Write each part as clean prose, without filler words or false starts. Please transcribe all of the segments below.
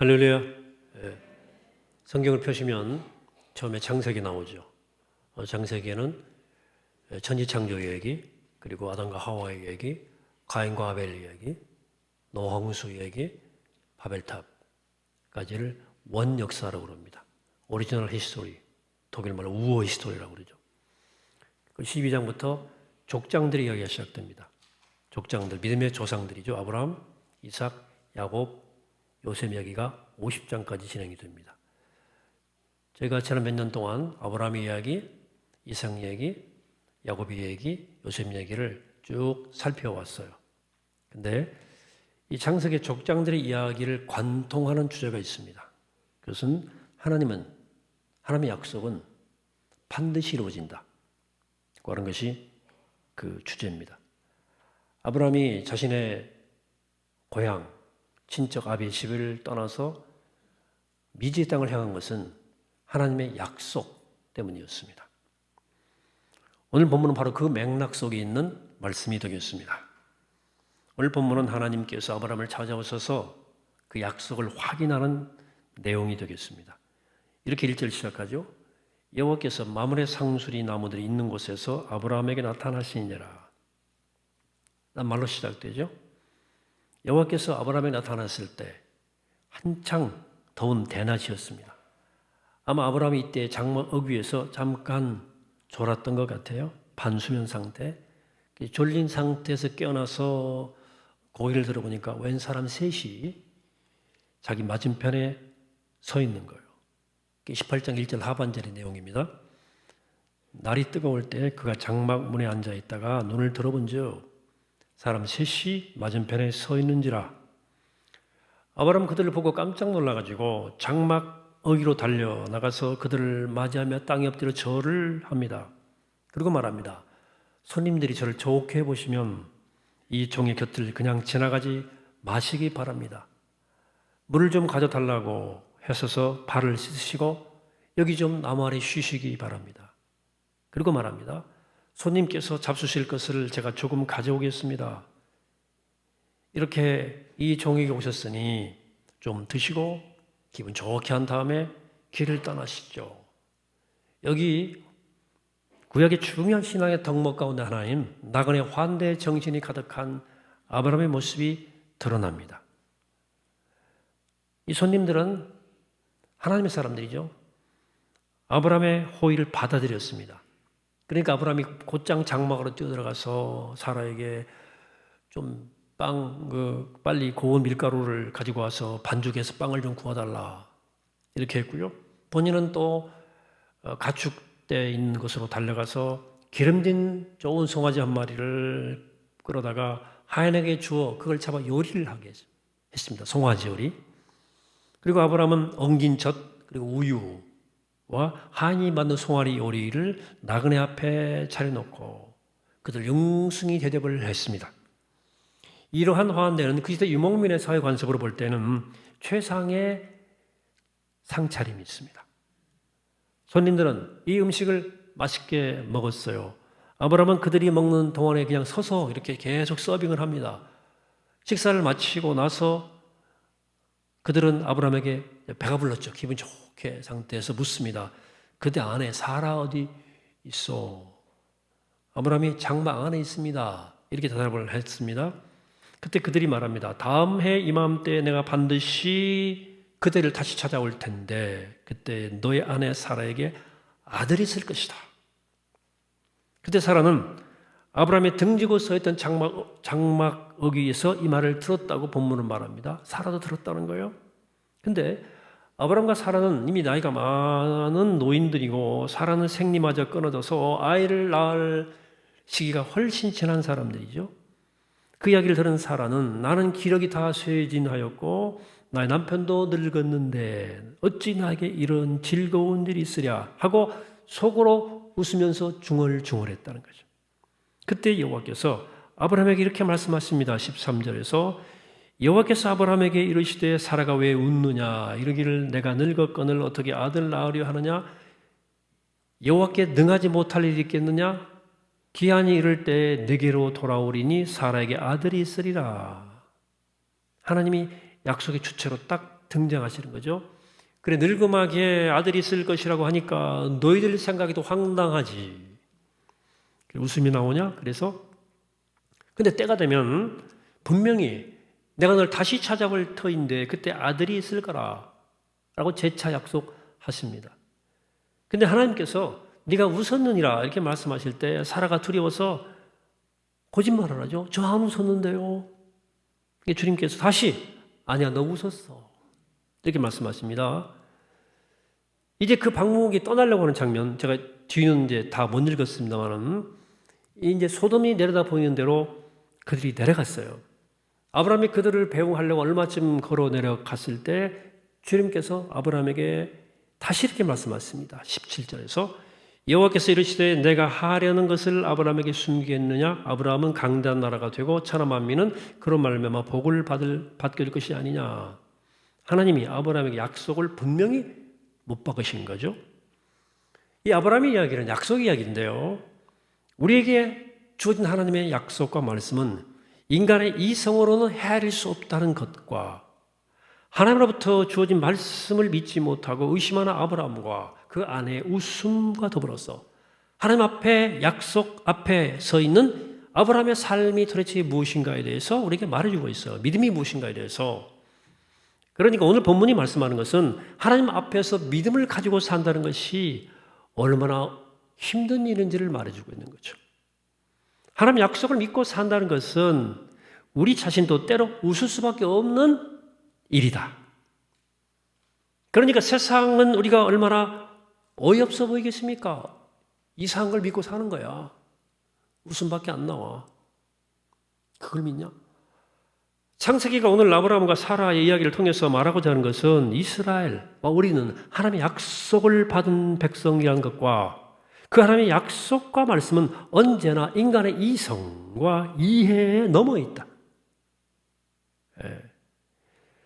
할렐루야. 예. 성경을 펴시면 처음에 창세기 나오죠. 창세기에는 천지창조 이야기, 그리고 아담과 하와의 이야기, 가인과 아벨 이야기, 노아 홍수 이야기, 바벨탑까지를 원 역사라고 그럽니다. 오리지널 히스토리, 독일말로 우어 히스토리라고 그러죠. 그 12장부터 족장들의 이야기가 시작됩니다. 족장들, 믿음의 조상들이죠. 아브라함, 이삭, 야곱, 요셉 이야기가 50장까지 진행이 됩니다. 저희가 지난 몇 년 동안 아브라함의 이야기, 이삭 이야기, 야곱의 이야기, 요셉 이야기를 쭉 살펴왔어요. 근데 이 창세기 족장들의 이야기를 관통하는 주제가 있습니다. 그것은 하나님의 약속은 반드시 이루어진다. 그런 것이 그 주제입니다. 아브라함이 자신의 고향, 친척 아비의 집을 떠나서 미지의 땅을 향한 것은 하나님의 약속 때문이었습니다. 오늘 본문은 바로 그 맥락 속에 있는 말씀이 되겠습니다. 오늘 본문은 하나님께서 아브라함을 찾아오셔서 그 약속을 확인하는 내용이 되겠습니다. 이렇게 1절 시작하죠. 여호와께서 마므레 상수리 나무들이 있는 곳에서 아브라함에게 나타나시니라. 말로 시작되죠. 여호와께서 아브라함에게 나타났을 때 한창 더운 대낮이었습니다. 아마 아브라함이 이때 장막 어귀에서 잠깐 졸았던 것 같아요. 반수면 상태. 졸린 상태에서 깨어나서 고개를 들어보니까 웬 사람 셋이 자기 맞은편에 서 있는 거예요. 18장 1절 하반절의 내용입니다. 날이 뜨거울 때 그가 장막 문에 앉아 있다가 눈을 들어본즉 사람 셋이 맞은편에 서 있는지라. 아브라함은 그들을 보고 깜짝 놀라가지고 장막 어귀로 달려 나가서 그들을 맞이하며 땅에 엎드려 절을 합니다. 그리고 말합니다. 손님들이 저를 좋게 보시면 이 종의 곁을 그냥 지나가지 마시기 바랍니다. 물을 좀 가져달라고 해서서 발을 씻으시고 여기 좀 나무 아래 쉬시기 바랍니다. 그리고 말합니다. 손님께서 잡수실 것을 제가 조금 가져오겠습니다. 이렇게 이 종에게 오셨으니 좀 드시고 기분 좋게 한 다음에 길을 떠나시죠. 여기 구약의 중요한 신앙의 덕목 가운데 하나인 나그네 환대 정신이 가득한 아브라함의 모습이 드러납니다. 이 손님들은 하나님의 사람들이죠. 아브라함의 호의를 받아들였습니다. 그러니까 아브라함이 곧장 장막으로 뛰어들어가서 사라에게 좀 빨리 고운 밀가루를 가지고 와서 반죽해서 빵을 좀 구워달라. 이렇게 했고요. 본인은 또 가축대 있는 곳으로 달려가서 기름진 좋은 송아지 한 마리를 끌어다가 하인에게 주어 그걸 잡아 요리를 하게 했습니다. 송아지 요리. 그리고 아브라함은 엉긴 젖 그리고 우유와 하인이 만든 송아리 요리를 나그네 앞에 차려놓고 그들 영숭이 대접을 했습니다. 이러한 화환대는 그 시대 유목민의 사회 관습으로 볼 때는 최상의 상차림이 있습니다. 손님들은 이 음식을 맛있게 먹었어요. 아브라함은 그들이 먹는 동안에 그냥 서서 이렇게 계속 서빙을 합니다. 식사를 마치고 나서 그들은 아브라함에게 배가 불렀죠. 기분 좋게 상태에서 묻습니다. 그대 안에 사라 어디 있어? 아브라함이 장막 안에 있습니다. 이렇게 대답을 했습니다. 그때 그들이 말합니다. 다음 해 이맘때 내가 반드시 그대를 다시 찾아올 텐데 그때 너의 아내 사라에게 아들이 있을 것이다. 그때 사라는 아브라함이 등지고 서 있던 장막 어귀에서 이 말을 들었다고 본문은 말합니다. 사라도 들었다는 거예요. 근데 아브라함과 사라는 이미 나이가 많은 노인들이고 사라는 생리마저 끊어져서 아이를 낳을 시기가 훨씬 지난 사람들이죠. 그 이야기를 들은 사라는 나는 기력이 다 쇠진하였고 나의 남편도 늙었는데 어찌 나에게 이런 즐거운 일이 있으랴 하고 속으로 웃으면서 중얼중얼했다는 거죠. 그때 여호와께서 아브라함에게 이렇게 말씀하십니다. 13절에서 여호와께서 아브라함에게 이르시되 사라가 왜 웃느냐 이르기를 내가 늙었거늘 어떻게 아들 낳으려 하느냐 여호와께 능하지 못할 일이 있겠느냐 기한이 이를 때 네게로 돌아오리니 사라에게 아들이 있으리라. 하나님이 약속의 주체로 딱 등장하시는 거죠. 그래, 늙음하게 아들이 있을 것이라고 하니까 너희들 생각이 더 황당하지. 웃음이 나오냐? 그래서 근데 때가 되면 분명히 내가 널 다시 찾아볼 터인데 그때 아들이 있을 거라 라고 재차 약속하십니다. 근데 하나님께서 네가 웃었느니라 이렇게 말씀하실 때 사라가 두려워서 거짓말을 하죠. 저 안 웃었는데요. 주님께서 다시 아니야 너 웃었어 이렇게 말씀하십니다. 이제 그 방목이 떠나려고 하는 장면, 제가 뒤는 이제 다 못 읽었습니다만은 이제 소돔이 내려다 보이는 대로 그들이 내려갔어요. 아브라함이 그들을 배웅하려고 얼마쯤 걸어 내려갔을 때 주님께서 아브라함에게 다시 이렇게 말씀하십니다. 17절에서 여호와께서 이르시되 내가 하려는 것을 아브라함에게 숨기겠느냐? 아브라함은 강대한 나라가 되고 천하 만민은 그로 말미암아 복을 받게 될 것이 아니냐. 하나님이 아브라함에게 약속을 분명히 못 박으신 거죠. 이 아브라함의 이야기는 약속 이야기인데요. 우리에게 주어진 하나님의 약속과 말씀은 인간의 이성으로는 헤아릴 수 없다는 것과 하나님으로부터 주어진 말씀을 믿지 못하고 의심하는 아브라함과 그 아내의 웃음과 더불어서 하나님 앞에 약속 앞에 서 있는 아브라함의 삶이 도대체 무엇인가에 대해서 우리에게 말해주고 있어요. 믿음이 무엇인가에 대해서. 그러니까 오늘 본문이 말씀하는 것은 하나님 앞에서 믿음을 가지고 산다는 것이 얼마나 힘든 일인지를 말해주고 있는 거죠. 하나님 약속을 믿고 산다는 것은 우리 자신도 때로 웃을 수밖에 없는 일이다. 그러니까 세상은 우리가 얼마나 어이없어 보이겠습니까? 이상한 걸 믿고 사는 거야. 웃음밖에 안 나와. 그걸 믿냐? 창세기가 오늘 아브라함과 사라의 이야기를 통해서 말하고자 하는 것은 이스라엘과 우리는 하나님의 약속을 받은 백성이라는 것과 그 하나님의 약속과 말씀은 언제나 인간의 이성과 이해에 넘어 있다.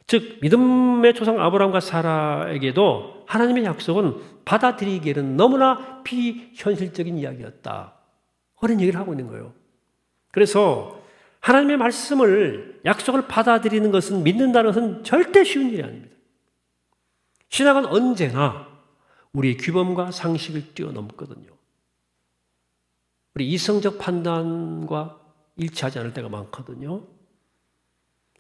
즉 믿음의 조상 아브라함과 사라에게도 하나님의 약속은 받아들이기에는 너무나 비현실적인 이야기였다. 그런 얘기를 하고 있는 거예요. 그래서 하나님의 말씀을 약속을 받아들이는 것은 믿는다는 것은 절대 쉬운 일이 아닙니다. 신앙은 언제나 우리의 규범과 상식을 뛰어넘거든요. 우리 이성적 판단과 일치하지 않을 때가 많거든요.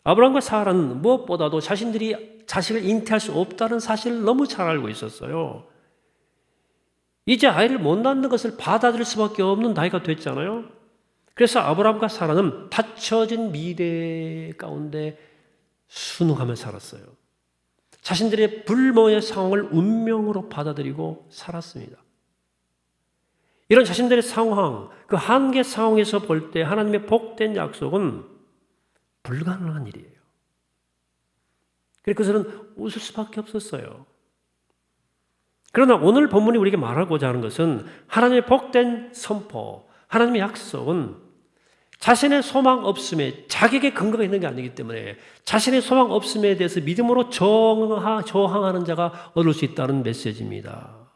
아브라함과 사라는 무엇보다도 자신들이 자식을 잉태할 수 없다는 사실을 너무 잘 알고 있었어요. 이제 아이를 못 낳는 것을 받아들일 수밖에 없는 나이가 됐잖아요. 그래서 아브라함과 사라는 닫혀진 미래 가운데 순응하며 살았어요. 자신들의 불모의 상황을 운명으로 받아들이고 살았습니다. 이런 자신들의 상황, 그 한계 상황에서 볼 때 하나님의 복된 약속은 불가능한 일이에요. 그래서 그들은 웃을 수밖에 없었어요. 그러나 오늘 본문이 우리에게 말하고자 하는 것은 하나님의 복된 선포, 하나님의 약속은 자신의 소망 없음에 자격의 근거가 있는 게 아니기 때문에 자신의 소망 없음에 대해서 믿음으로 저항하는 자가 얻을 수 있다는 메시지입니다.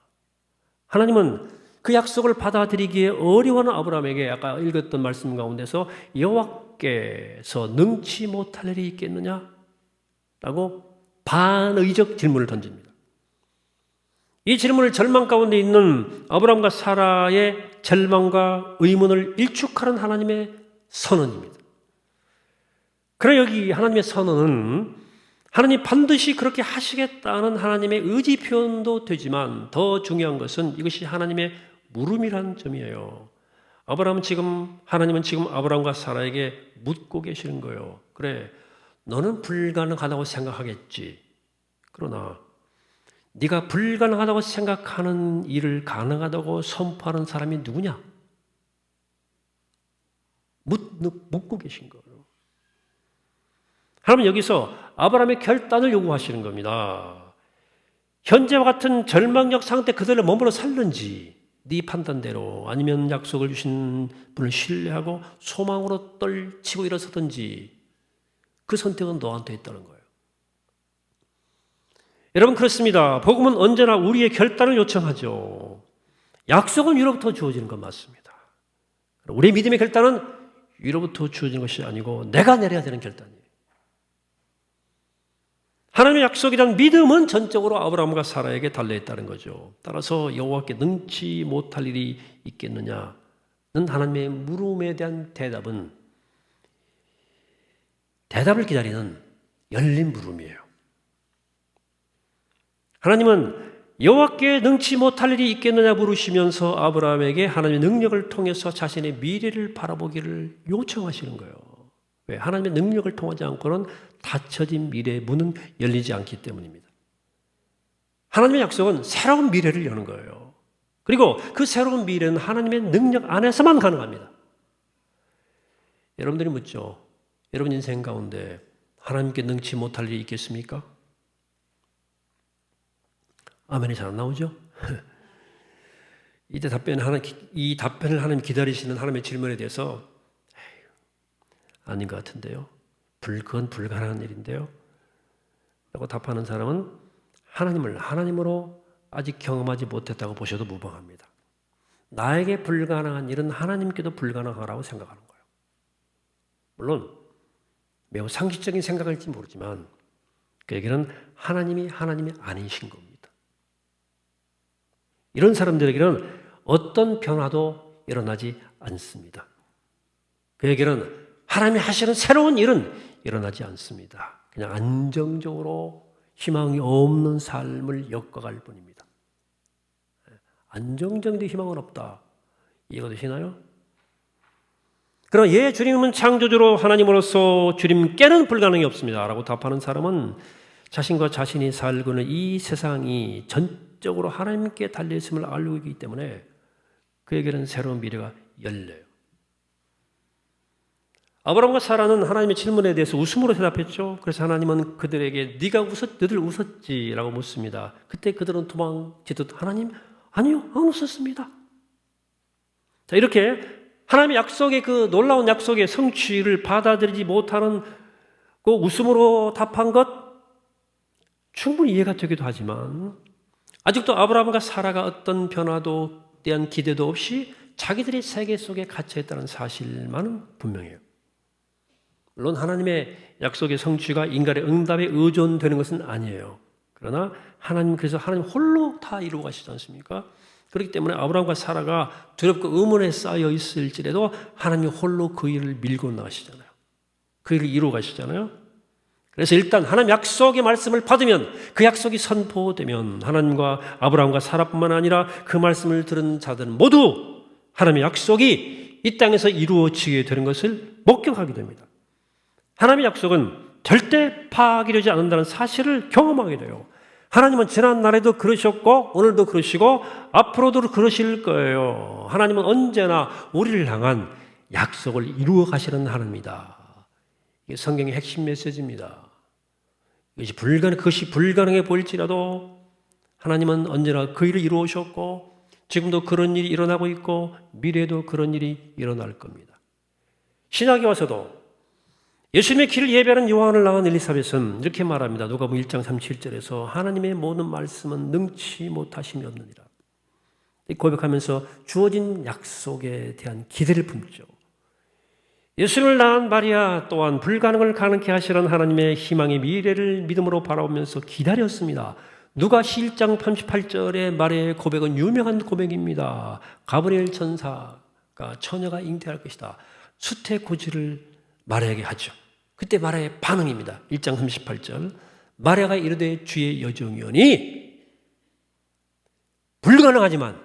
하나님은 그 약속을 받아들이기에 어려워하는 아브라함에게 아까 읽었던 말씀 가운데서 여호와께서 능치 못할 일이 있겠느냐? 라고 반의적 질문을 던집니다. 이 질문을 절망 가운데 있는 아브라함과 사라의 절망과 의문을 일축하는 하나님의 선언입니다. 그러나 여기 하나님의 선언은 하나님 반드시 그렇게 하시겠다는 하나님의 의지 표현도 되지만 더 중요한 것은 이것이 하나님의 물음이라는 점이에요. 하나님은 지금 아브라함과 사라에게 묻고 계시는 거예요. 그래, 너는 불가능하다고 생각하겠지. 그러나 네가 불가능하다고 생각하는 일을 가능하다고 선포하는 사람이 누구냐? 묻고 계신 거예요. 하나님은 여기서 아브라함의 결단을 요구하시는 겁니다. 현재와 같은 절망적 상태 그대로 머물러 살는지 네 판단대로 아니면 약속을 주신 분을 신뢰하고 소망으로 떨치고 일어서든지 그 선택은 너한테 있다는 거예요. 여러분 그렇습니다. 복음은 언제나 우리의 결단을 요청하죠. 약속은 위로부터 주어지는 건 맞습니다. 우리의 믿음의 결단은 위로부터 주어지는 것이 아니고 내가 내려야 되는 결단이에요. 하나님의 약속에 대한 믿음은 전적으로 아브라함과 사라에게 달려있다는 거죠. 따라서 여호와께 능치 못할 일이 있겠느냐는 하나님의 물음에 대한 대답을 기다리는 열린 물음이에요. 하나님은 여호와께 능치 못할 일이 있겠느냐 물으시면서 아브라함에게 하나님의 능력을 통해서 자신의 미래를 바라보기를 요청하시는 거예요. 왜? 하나님의 능력을 통하지 않고는 닫혀진 미래의 문은 열리지 않기 때문입니다. 하나님의 약속은 새로운 미래를 여는 거예요. 그리고 그 새로운 미래는 하나님의 능력 안에서만 가능합니다. 여러분들이 묻죠. 여러분 인생 가운데 하나님께 능치 못할 일이 있겠습니까? 아멘이 잘 안 나오죠? 이 답변을 하나님 기다리시는 하나님의 질문에 대해서 아닌 것 같은데요. 그건 불가능한 일인데요. 라고 답하는 사람은 하나님을 하나님으로 아직 경험하지 못했다고 보셔도 무방합니다. 나에게 불가능한 일은 하나님께도 불가능하라고 생각하는 거예요. 물론 매우 상식적인 생각일지 모르지만 그에게는 하나님이 아니신 겁니다. 이런 사람들에게는 어떤 변화도 일어나지 않습니다. 그에게는 하나님이 하시는 새로운 일은 일어나지 않습니다. 그냥 안정적으로 희망이 없는 삶을 엮어갈 뿐입니다. 안정적인데 희망은 없다. 이해가 되시나요? 그러나 주님은 창조주로 하나님으로서 주님께는 불가능이 없습니다 라고 답하는 사람은 자신과 자신이 살고 있는 이 세상이 전적으로 하나님께 달려있음을 알고 있기 때문에 그에게는 새로운 미래가 열려요. 아브라함과 사라는 하나님의 질문에 대해서 웃음으로 대답했죠. 그래서 하나님은 그들에게 너희들 웃었지라고 묻습니다. 그때 그들은 도망치듯 하나님 아니요 안 웃었습니다. 자, 이렇게 하나님의 약속의 그 놀라운 약속의 성취를 받아들이지 못하는 그 웃음으로 답한 것 충분히 이해가 되기도 하지만 아직도 아브라함과 사라가 어떤 변화도 대한 기대도 없이 자기들의 세계 속에 갇혀있다는 사실만은 분명해요. 물론 하나님의 약속의 성취가 인간의 응답에 의존되는 것은 아니에요. 그러나 그래서 하나님 홀로 다 이루어 가시지 않습니까? 그렇기 때문에 아브라함과 사라가 두렵고 의문에 쌓여 있을지라도 하나님이 홀로 그 일을 밀고 나가시잖아요. 그 일을 이루어 가시잖아요. 그래서 일단 하나님 약속의 말씀을 받으면 그 약속이 선포되면 하나님과 아브라함과 사라뿐만 아니라 그 말씀을 들은 자들은 모두 하나님의 약속이 이 땅에서 이루어지게 되는 것을 목격하게 됩니다. 하나님의 약속은 절대 파괴되지 않는다는 사실을 경험하게 돼요. 하나님은 지난날에도 그러셨고 오늘도 그러시고 앞으로도 그러실 거예요. 하나님은 언제나 우리를 향한 약속을 이루어 가시는 하나님이다. 이게 성경의 핵심 메시지입니다. 그것이 불가능해 보일지라도 하나님은 언제나 그 일을 이루어오셨고 지금도 그런 일이 일어나고 있고 미래에도 그런 일이 일어날 겁니다. 신약에 와서도 예수님의 길을 예배하는 요한을 낳은 엘리사벳은 이렇게 말합니다. 누가복음 1장 37절에서 하나님의 모든 말씀은 능치 못하심이 없느니라. 고백하면서 주어진 약속에 대한 기대를 품죠. 예수님을 낳은 마리아 또한 불가능을 가능케 하시는 하나님의 희망의 미래를 믿음으로 바라보면서 기다렸습니다. 누가 1장 38절의 마리아의 고백은 유명한 고백입니다. 가브리엘 천사가 처녀가 잉태할 것이다. 수태고지를 마리아에게 하죠. 그때 마리아의 반응입니다. 1장 38절 마리아가 이르되 주의 여종이오니 불가능하지만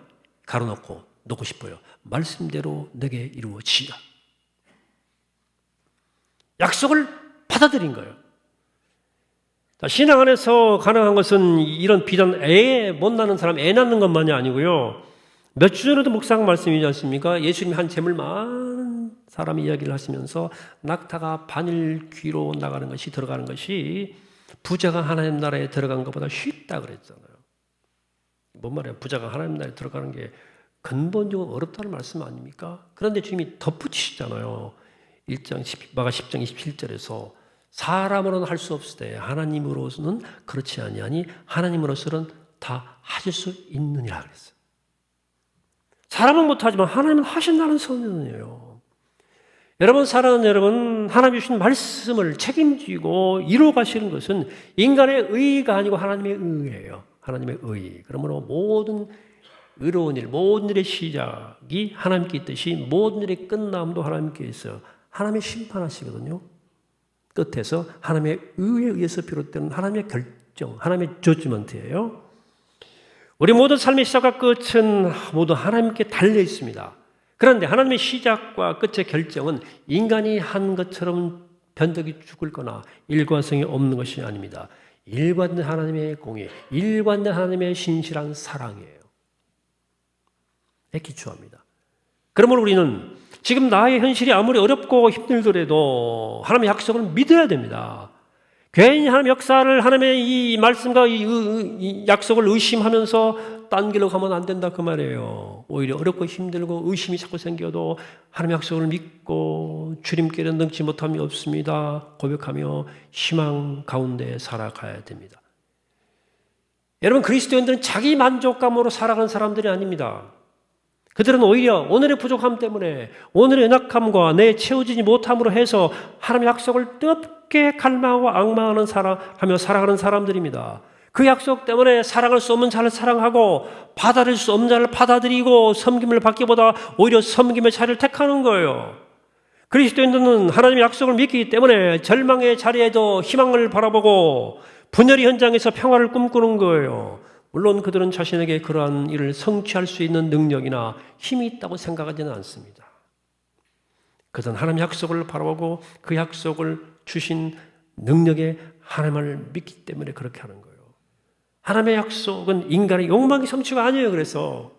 놓고 싶어요. 말씀대로 내게 이루어지라. 약속을 받아들인 거예요. 신앙 안에서 가능한 것은 이런 비단 못 낳는 사람 애 낳는 것만이 아니고요. 몇 주 전에도 묵상 말씀이지 않습니까? 예수님이 한 재물 많은 사람이 이야기를 하시면서 낙타가 바늘 귀로 들어가는 것이 부자가 하나님 나라에 들어간 것보다 쉽다 그랬잖아요. 뭔 말이에요? 부자가 하나님 나라에 들어가는 게 근본적으로 어렵다는 말씀 아닙니까? 그런데 주님이 덧붙이시잖아요. 마가 10장 27절에서 사람으로는 할 수 없을 때 하나님으로서는 그렇지 아니하니 하나님으로서는 다 하실 수 있느니라 그랬어요. 사람은 못하지만 하나님은 하신다는 선언이에요. 여러분, 사랑하는 여러분, 하나님 주신 말씀을 책임지고 이루어 가시는 것은 인간의 의가 아니고 하나님의 의예요. 하나님의 의. 그러므로 모든 의로운 일, 모든 일의 시작이 하나님께 있듯이 모든 일의 끝남도 하나님께 있어요. 하나님의 심판하시거든요. 끝에서 하나님의 의에 의해서 비롯되는 하나님의 결정, 하나님의 저지먼트예요. 우리 모든 삶의 시작과 끝은 모두 하나님께 달려 있습니다. 그런데 하나님의 시작과 끝의 결정은 인간이 한 것처럼 변덕이 죽을 거나 일관성이 없는 것이 아닙니다. 일관된 하나님의 공의, 일관된 하나님의 신실한 사랑이에요. 기초합니다. 그러므로 우리는 지금 나의 현실이 아무리 어렵고 힘들더라도 하나님의 약속을 믿어야 됩니다. 괜히 하나님의 역사를, 하나님의 이 말씀과 이 약속을 의심하면서 딴 길로 가면 안 된다 그 말이에요. 오히려 어렵고 힘들고 의심이 자꾸 생겨도 하나님의 약속을 믿고 주님께는 능치 못함이 없습니다 고백하며 희망 가운데 살아가야 됩니다. 여러분, 그리스도인들은 자기 만족감으로 살아가는 사람들이 아닙니다. 그들은 오히려 오늘의 부족함 때문에, 오늘의 연약함과 내 채워지지 못함으로 해서 하나님의 약속을 뜨겁게 갈망하고 앙망하는 하며 살아가는 사람들입니다. 그 약속 때문에 사랑할 수 없는 자를 사랑하고 받아들일 수 없는 자를 받아들이고 섬김을 받기보다 오히려 섬김의 자리를 택하는 거예요. 그리스도인들은 하나님의 약속을 믿기 때문에 절망의 자리에도 희망을 바라보고 분열의 현장에서 평화를 꿈꾸는 거예요. 물론 그들은 자신에게 그러한 일을 성취할 수 있는 능력이나 힘이 있다고 생각하지는 않습니다. 그들은 하나님의 약속을 바라보고 그 약속을 주신 능력의 하나님을 믿기 때문에 그렇게 하는 거예요. 하나님의 약속은 인간의 욕망이 성취가 아니에요. 그래서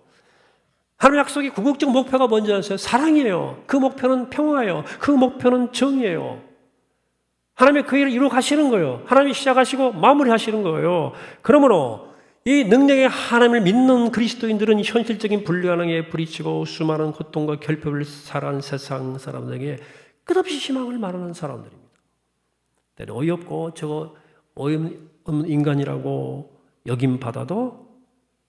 하나님의 약속의 궁극적 목표가 뭔지 아세요? 사랑이에요. 그 목표는 평화예요. 그 목표는 정의예요. 하나님의 그 일을 이루어 가시는 거예요. 하나님이 시작하시고 마무리하시는 거예요. 그러므로 이 능력의 하나님을 믿는 그리스도인들은 현실적인 불가능에 부딪히고 수많은 고통과 결핍을 살아가는 세상 사람들에게 끝없이 희망을 말하는 사람들입니다. 때로 어이없고 저거 어이없는 인간이라고 여김받아도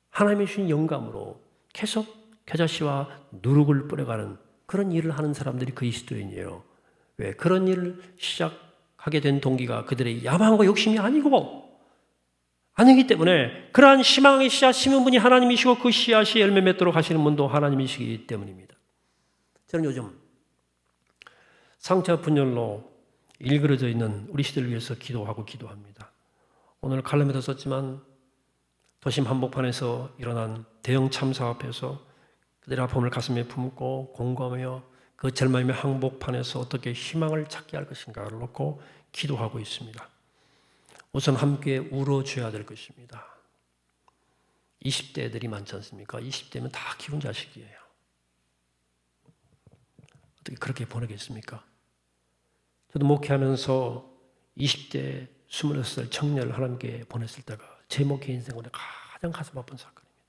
하나님이 주신 영감으로 계속 겨자씨와 누룩을 뿌려가는 그런 일을 하는 사람들이 그리스도인이에요. 왜? 그런 일을 시작하게 된 동기가 그들의 야망과 욕심이 아니기 때문에 그러한 희망의 씨앗 심은 분이 하나님이시고 그 씨앗이 열매 맺도록 하시는 분도 하나님이시기 때문입니다. 저는 요즘 상처 분열로 일그러져 있는 우리 시대를 위해서 기도합니다. 오늘 칼럼에도 썼지만 도심 한복판에서 일어난 대형 참사 앞에서 그들의 아픔을 가슴에 품고 공감하며 그 절망의 한복판에서 어떻게 희망을 찾게 할 것인가를 놓고 기도하고 있습니다. 우선 함께 울어줘야 될 것입니다. 20대 애들이 많지 않습니까? 20대면 다 키운 자식이에요. 어떻게 그렇게 보내겠습니까? 저도 목회하면서 20대 26살 청년을 하나님께 보냈을 때가 제 목회 인생으로 가장 가슴 아픈 사건입니다.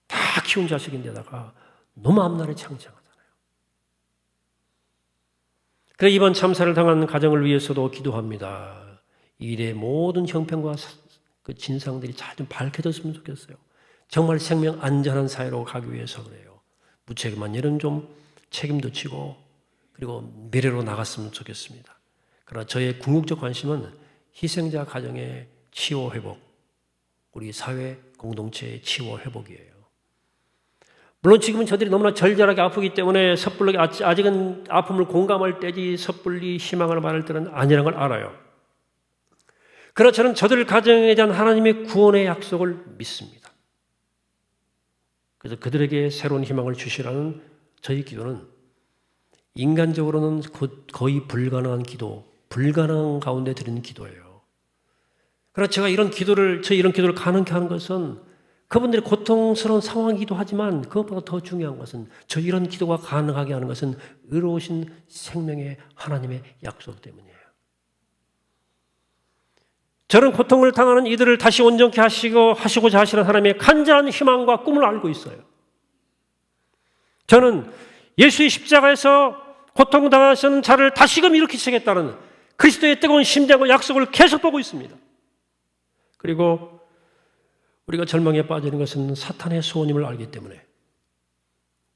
다 키운 자식인데다가 너무 앞날에 창창하잖아요. 그래서 이번 참사를 당한 가정을 위해서도 기도합니다. 이 일의 모든 형편과 그 진상들이 잘 좀 밝혀졌으면 좋겠어요. 정말 생명 안전한 사회로 가기 위해서 그래요. 무책임한 일은 좀 책임도 지고 그리고 미래로 나갔으면 좋겠습니다. 그러나 저의 궁극적 관심은 희생자 가정의 치유 회복, 우리 사회 공동체의 치유 회복이에요. 물론 지금은 저들이 너무나 절절하게 아프기 때문에 섣불리 아직은 아픔을 공감할 때지 섣불리 희망을 말할 때는 아니라는 걸 알아요. 그러나 저는 저들 가정에 대한 하나님의 구원의 약속을 믿습니다. 그래서 그들에게 새로운 희망을 주시라는 저희 기도는 인간적으로는 거의 불가능한 기도, 불가능한 가운데 드리는 기도예요. 그러나 제가 이런 기도를 가능케 하는 것은 그분들의 고통스러운 상황이기도 하지만 그것보다 더 중요한 것은 저 이런 기도가 가능하게 하는 것은 의로우신 생명의 하나님의 약속 때문이에요. 저런 고통을 당하는 이들을 다시 온전케 하시고자 하시는 하나님의 간절한 희망과 꿈을 알고 있어요. 저는 예수의 십자가에서 고통당하시는 자를 다시금 일으키시겠다는 그리스도의 뜨거운 심장과 약속을 계속 보고 있습니다. 그리고 우리가 절망에 빠지는 것은 사탄의 소원임을 알기 때문에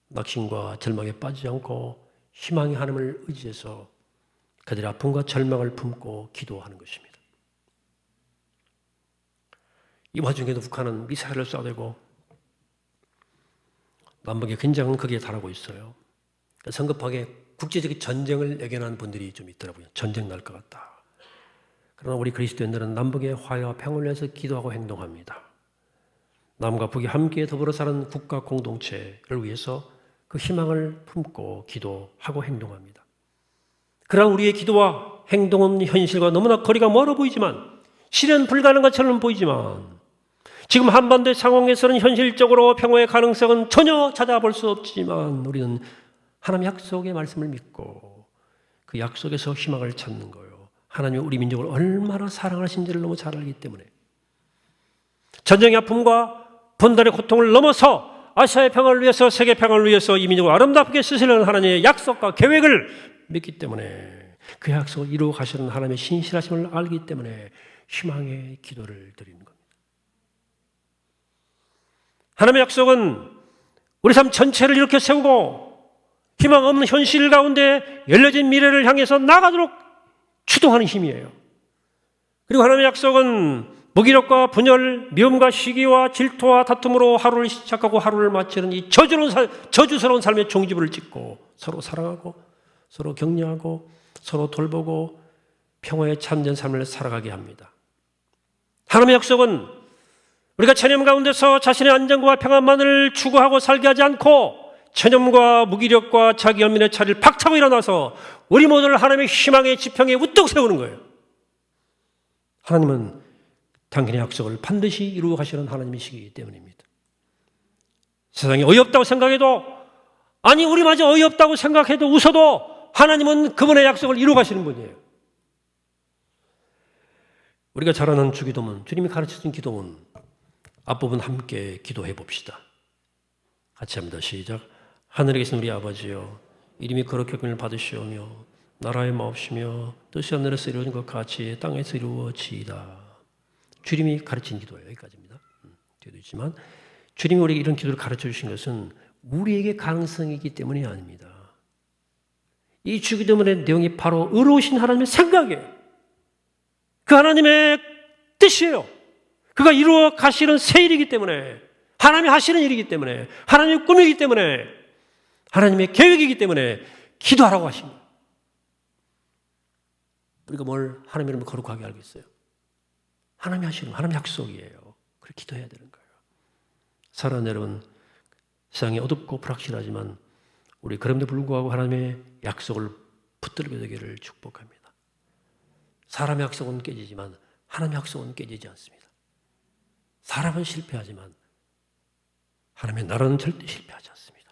낙심과 절망에 빠지지 않고 희망의 하나님을 의지해서 그들의 아픔과 절망을 품고 기도하는 것입니다. 이 와중에도 북한은 미사일을 쏴대고 남북의 긴장은 거기에 달하고 있어요. 성급하게 국제적인 전쟁을 예견한 분들이 좀 있더라고요. 전쟁 날 것 같다. 그러나 우리 그리스도인들은 남북의 화해와 평화를 위해서 기도하고 행동합니다. 남과 북이 함께 더불어 사는 국가 공동체를 위해서 그 희망을 품고 기도하고 행동합니다. 그러나 우리의 기도와 행동은 현실과 너무나 거리가 멀어 보이지만, 실현 불가능한 것처럼 보이지만, 지금 한반도의 상황에서는 현실적으로 평화의 가능성은 전혀 찾아볼 수 없지만 우리는 하나님의 약속의 말씀을 믿고 그 약속에서 희망을 찾는 거예요. 하나님이 우리 민족을 얼마나 사랑하신지를 너무 잘 알기 때문에 전쟁의 아픔과 분단의 고통을 넘어서 아시아의 평화를 위해서, 세계 평화를 위해서 이 민족을 아름답게 쓰시려는 하나님의 약속과 계획을 믿기 때문에, 그 약속을 이루어 가시는 하나님의 신실하심을 알기 때문에 희망의 기도를 드리는 겁니다. 하나님의 약속은 우리 삶 전체를 이렇게 세우고 희망 없는 현실 가운데 열려진 미래를 향해서 나가도록 추동하는 힘이에요. 그리고 하나님의 약속은 무기력과 분열, 미움과 시기와 질투와 다툼으로 하루를 시작하고 하루를 마치는 이 저주스러운 삶의 종지부를 찍고 서로 사랑하고 서로 격려하고 서로 돌보고 평화의 참된 삶을 살아가게 합니다. 하나님의 약속은 우리가 체념 가운데서 자신의 안정과 평안만을 추구하고 살게 하지 않고 체념과 무기력과 자기 연민의 차를 박차고 일어나서 우리 모두를 하나님의 희망의 지평에 우뚝 세우는 거예요. 하나님은 당신의 약속을 반드시 이루어 가시는 하나님이시기 때문입니다. 세상이 어이없다고 생각해도, 아니 우리마저 어이없다고 생각해도 웃어도 하나님은 그분의 약속을 이루어 가시는 분이에요. 우리가 잘 아는 주기도문, 주님이 가르쳐준 기도문 앞부분 함께 기도해 봅시다. 같이 합니다. 시작. 하늘에 계신 우리 아버지여, 이름이 거룩히 여김을 받으시오며 나라의 마옵시며 뜻이 하늘에서 이루어진 것 같이 땅에서 이루어지이다. 주님이 가르친 기도예요. 여기까지입니다. 뒤에도 있지만 주님이 우리에게 이런 기도를 가르쳐 주신 것은 우리에게 가능성이기 때문이 아닙니다. 이 주기도문의 내용이 바로 의로우신 하나님의 생각이에요. 그 하나님의 뜻이에요. 그가 이루어 가시는 새 일이기 때문에, 하나님이 하시는 일이기 때문에, 하나님의 꿈이기 때문에, 하나님의 계획이기 때문에 기도하라고 하십니다. 우리가 뭘 하나님 이름을 거룩하게 알겠어요? 하나님이 하시는 거, 하나님 약속이에요. 그렇게 기도해야 되는 거예요. 사랑하는 여러분, 세상이 어둡고 불확실하지만 우리 그럼에도 불구하고 하나님의 약속을 붙들게 되기를 축복합니다. 사람의 약속은 깨지지만 하나님의 약속은 깨지지 않습니다. 사람은 실패하지만 하나님의 나라는 절대 실패하지 않습니다.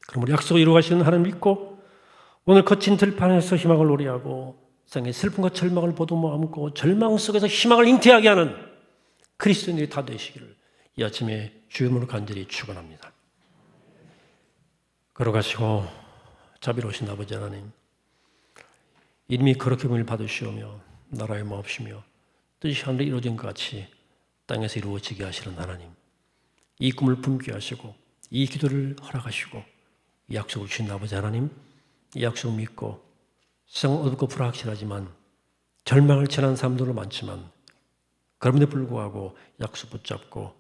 그럼 우리 약속을 이루어 가시는 하나님 믿고 오늘 거친 들판에서 희망을 노래하고 세상의 슬픔과 절망을 보듬고 절망 속에서 희망을 잉태하게 하는 그리스도인들이 다 되시기를 이 아침에 주의 이름으로 간절히 축원합니다. 걸어가시고 자비로우신 아버지 하나님, 이름이 거룩히 여김을 받으시오며 나라의 마옵시며 뜻이 하늘에 이루어진 것 같이 땅에서 이루어지게 하시는 하나님, 이 꿈을 품게 하시고 이 기도를 허락하시고 이 약속을 주신 아버지 하나님, 이 약속을 믿고 세상은 어둡고 불확실하지만 절망을 지난 사람들도 많지만 그럼에도 불구하고 약속 붙잡고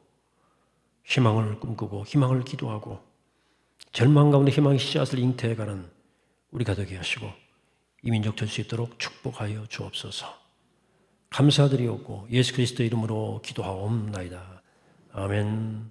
희망을 꿈꾸고 희망을 기도하고 절망 가운데 희망의 씨앗을 잉태해가는 우리가 되게 하시고 이 민족 될 수 있도록 축복하여 주옵소서. 감사드리옵고 예수 그리스도 이름으로 기도하옵나이다. 아멘.